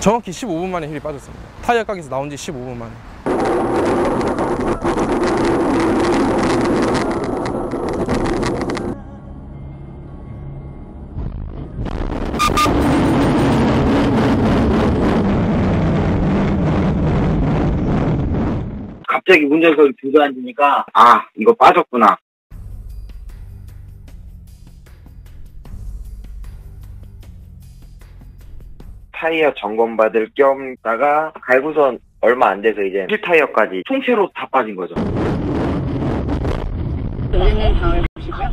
정확히 15분 만에 휠이 빠졌습니다. 타이어 가게에서 나온 지 15분 만에. 갑자기 운전석에 주저앉으니까 이거 빠졌구나. 타이어 점검받을 겸다가 갈고선 얼마 안 돼서 이제 휠 타이어까지 통째로 다 빠진 거죠. 우리는 다음을 보시고요.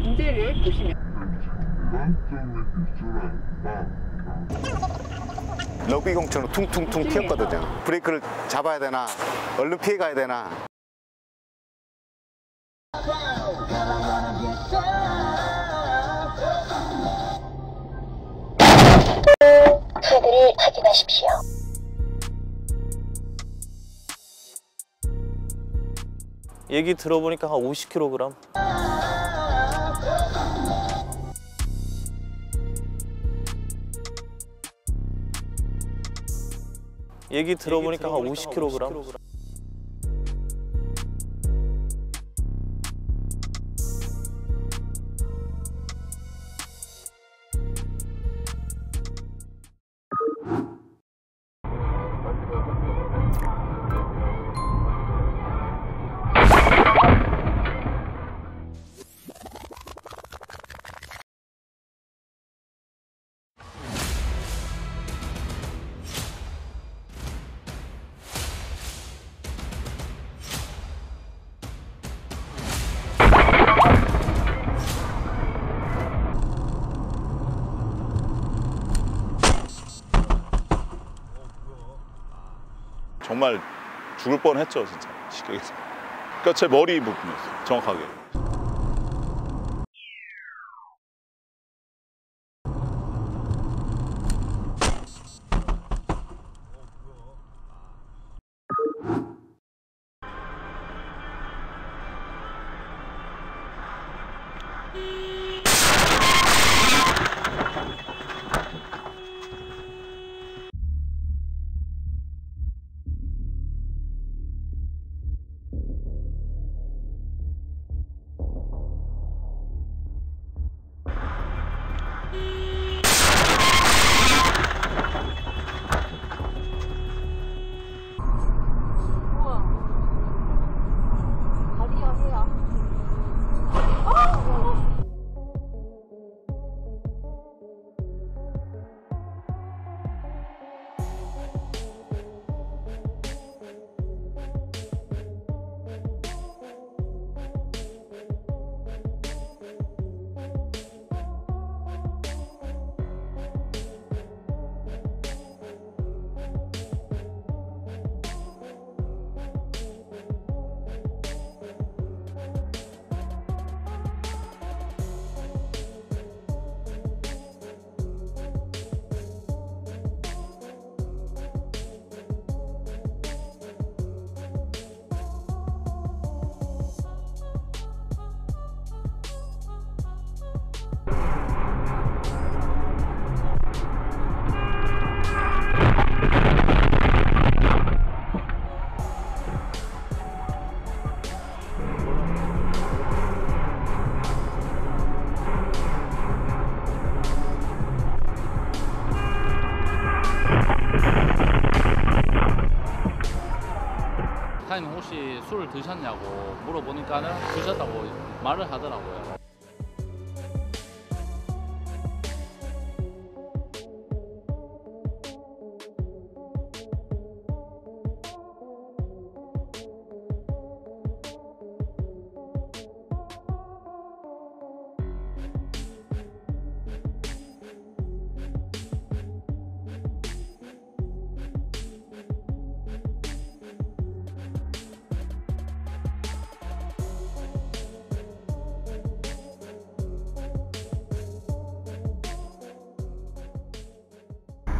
문제를 보시면 럭비공처럼 퉁퉁퉁 튀었거든요. 브레이크를 잡아야 되나 얼른 피해 가야 되나. 수들이 확인하십시오. 얘기 들어보니까 한 50kg. 얘기 들어보니까 한 50kg. 정말 죽을 뻔했죠, 진짜 식격에서. 그러니까 제 머리 부분이었어요, 정확하게. 사장님 혹시 술을 드셨냐고 물어보니까는 드셨다고 말을 하더라고요.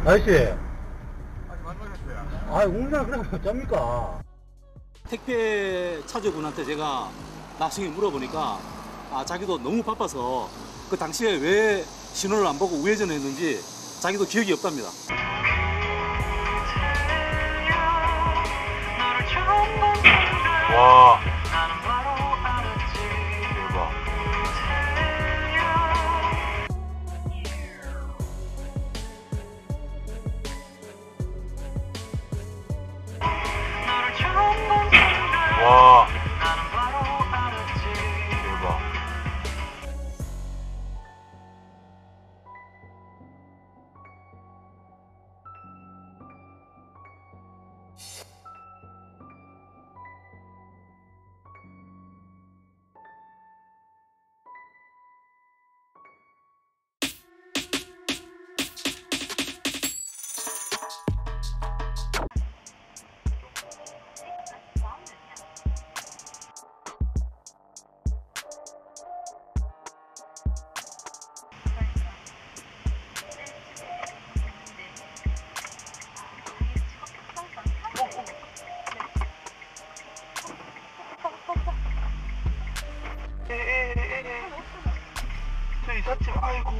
아저씨. 아니, 만나셨어요? 아, 운전 그러면 어쩝니까? 택배 차주분한테 제가 나중에 물어보니까 자기도 너무 바빠서 그 당시에 왜 신호를 안 보고 우회전했는지 자기도 기억이 없답니다. 와. 대박. 와. 대박. 저 이삿짐, 아이고.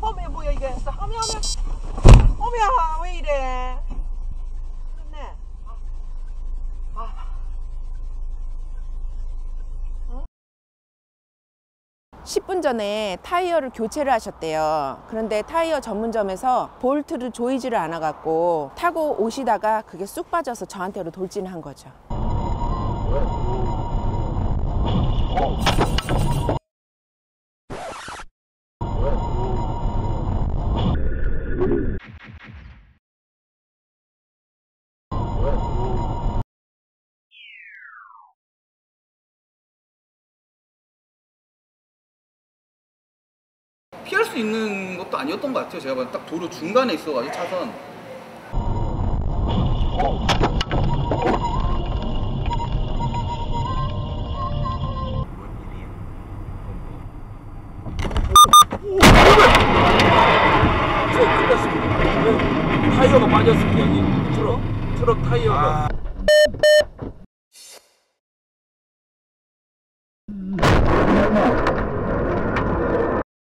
험해 뭐야 이게? 험해. 험이야 왜 이래? 끝내. 10분 전에 타이어를 교체를 하셨대요. 그런데 타이어 전문점에서 볼트를 조이지를 않아 갖고 타고 오시다가 그게 쑥 빠져서 저한테로 돌진한 거죠. 피할 수 있는 것도 아니었던 것 같아요. 제가 봤을 때 딱 도로 중간에 있어가지고 차선. 타이어가 빠졌습니다. 여기 트럭 타이어가.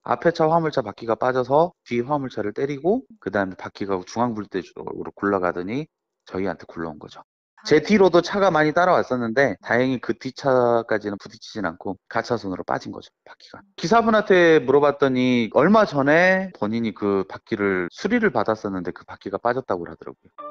앞에 차 화물차 바퀴가 빠져서 뒤 화물차를 때리고 그 다음에 바퀴가 중앙불대 쪽으로 굴러가더니 저희한테 굴러온 거죠. 제 뒤로도 차가 많이 따라왔었는데 다행히 그 뒷차까지는 부딪히진 않고 가차선으로 빠진 거죠, 바퀴가. 기사분한테 물어봤더니 얼마 전에 본인이 그 바퀴를 수리를 받았었는데 그 바퀴가 빠졌다고 하더라고요.